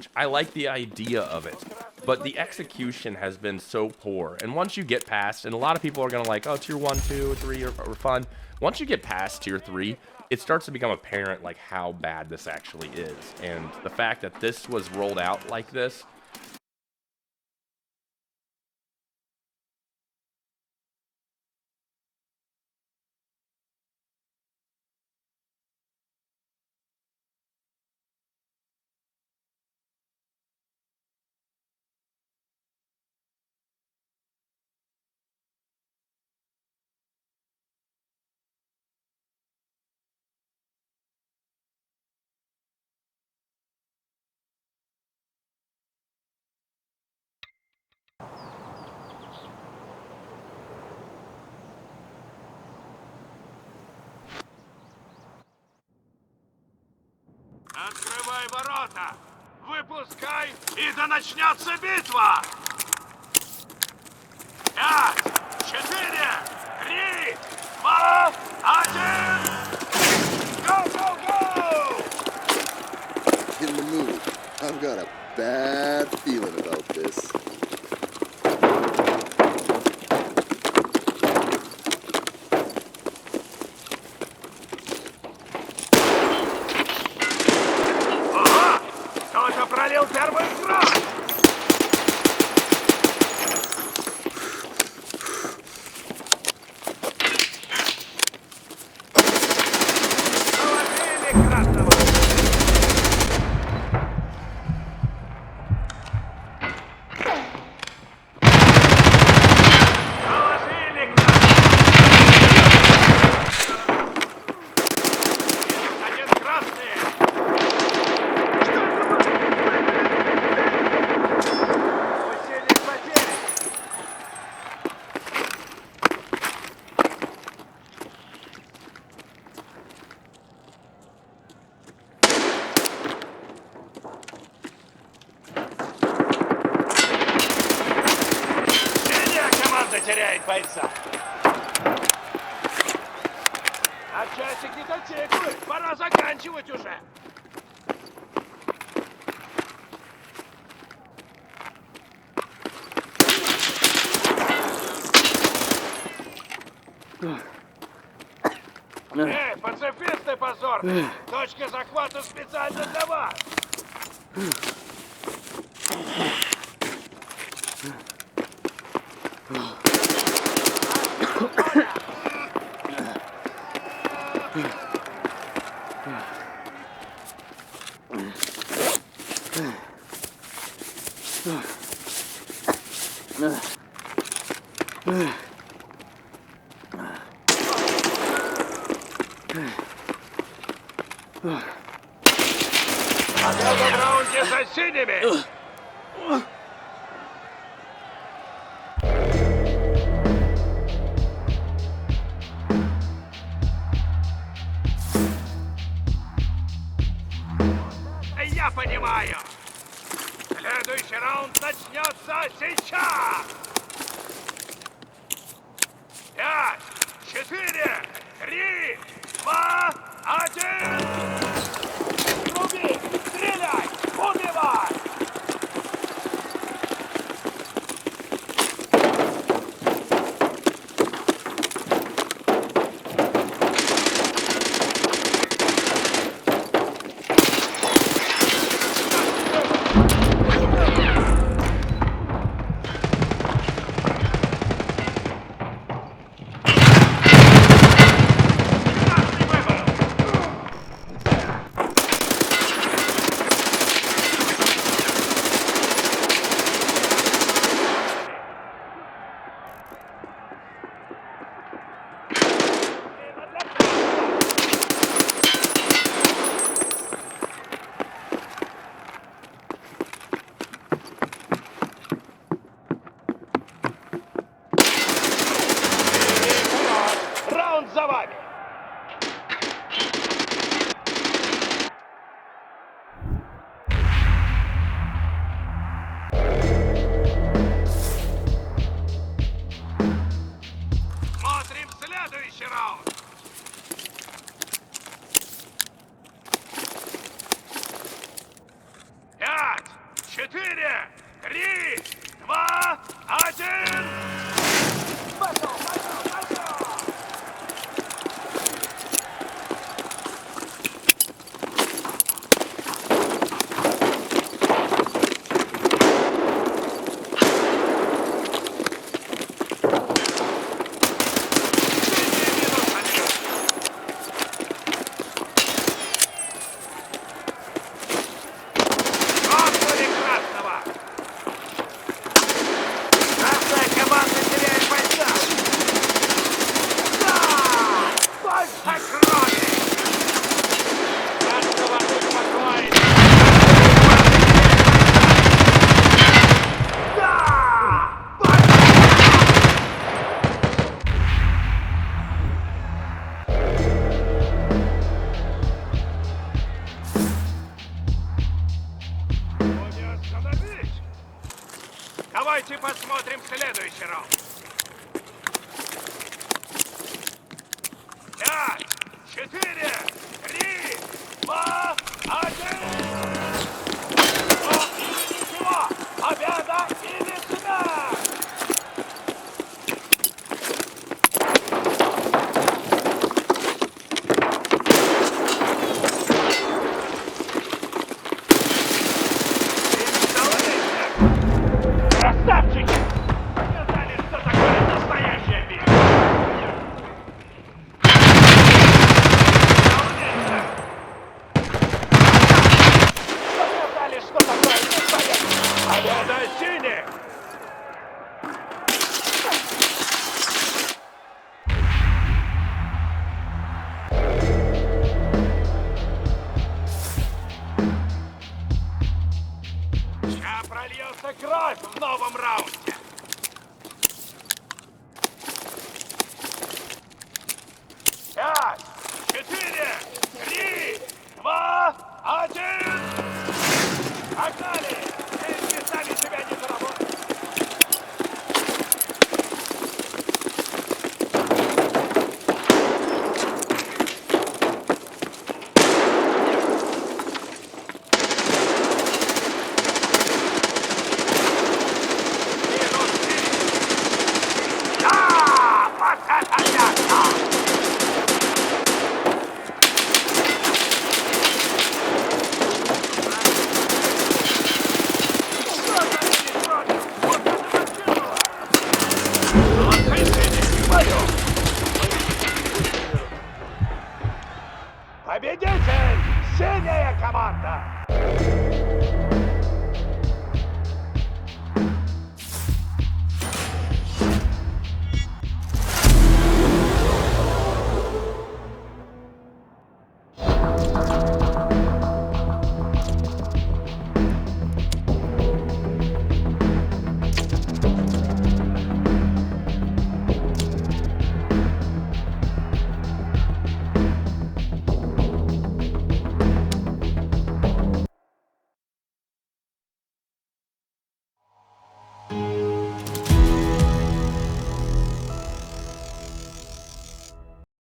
which I like the idea of it, but the execution has been so poor. And once you get past, and a lot of people are gonna like, oh, tier 1, 2, 3 are fun. Once you get past tier 3, it starts to become apparent like how bad this actually is. And the fact that this was rolled out like this. Открывай ворота! Выпускай, и да начнется битва! 5, 4, 3, 2, 1! Go, go, go! In the mood. I've got a bad feeling about this. Ага! Кто-то пролил первый кровь! Положили красного! Положили красного! Один красный! Усилить потери! Синяя команда теряет бойца. А часик не дотягивает. Пора заканчивать уже. Эй, пацифисты позорные! Точка захвата специально для вас! А в этом раунде за синими! Я понимаю! Следующий раунд начнется сейчас! 5, 4, 3, 2, 1! Труби! Стреляй! Убивай! Красный выбор! 4, 3, 2, 1. Пошел, пошел, пошел! Отвали красного! Красная команда теряет бойца! Да! Больше крови! Красного успокоить! Да! Не остановить! Давайте посмотрим следующий раунд. 5, 4, 3, 2, 1. О, ничего! Победа или смерть! Красавчики! Показали, что такое настоящая битва! Показали, что такое настоящая! Победа синих! Ща прольется кровь в новом раунде!